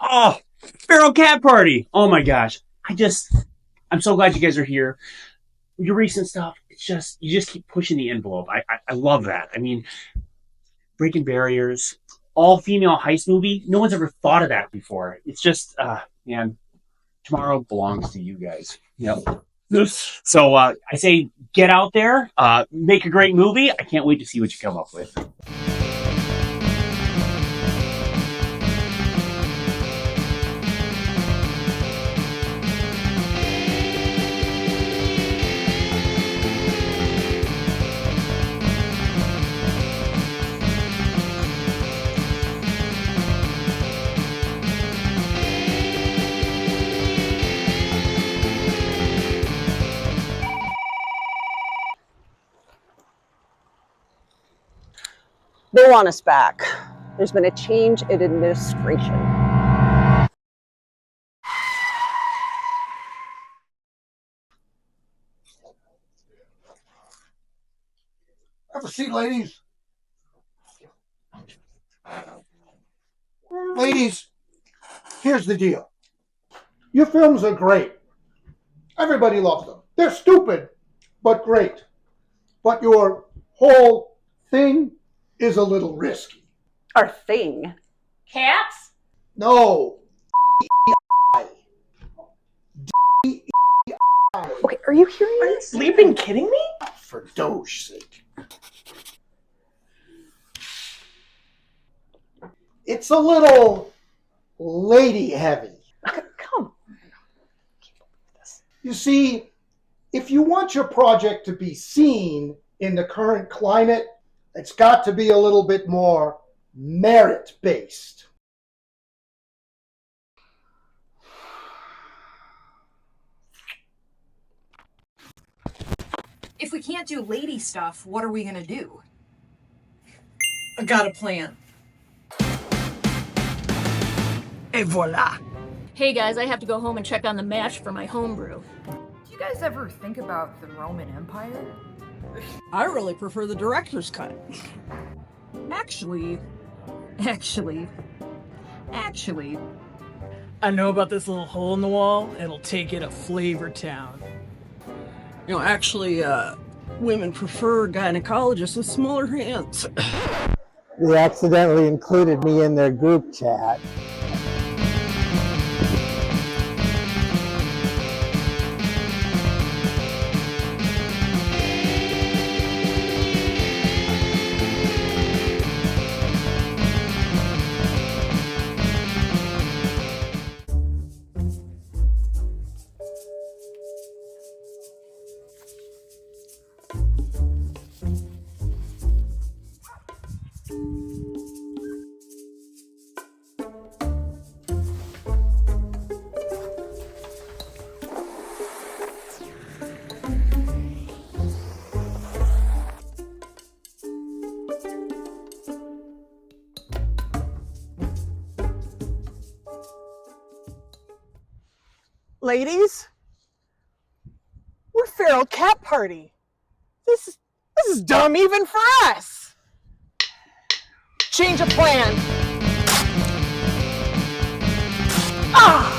Oh, Feral Cat Party. Oh my gosh. I'm so glad you guys are here. Your recent stuff, you just keep pushing the envelope. I love that. I mean, breaking barriers, all female heist movie. No one's ever thought of that before. It's just, man, tomorrow belongs to you guys. Yep. So I say get out there, make a great movie. I can't wait to see what you come up with. They want us back. There's been a change in administration. Have a seat, ladies. Ladies, here's the deal. Your films are great. Everybody loves them. They're stupid, but great. But your whole thing is a little risky. Our thing. Cats? No. Okay, are you hearing Are you this? sleeping kidding me? For Doge's sake. It's a little lady heavy. Come. You see, if you want your project to be seen in the current climate, it's got to be a little bit more merit-based. If we can't do lady stuff, what are we gonna do? I got a plan. Et voila. Hey guys, I have to go home and check on the mash for my homebrew. Do you guys ever think about the Roman Empire? I really prefer the director's cut. Actually, I know about this little hole in the wall. It'll take it to Flavor Town. Women prefer gynecologists with smaller hands. They accidentally included me in their group chat. Ladies, we're Feral Cat Party. This is dumb even for us. Change of plan. Ah!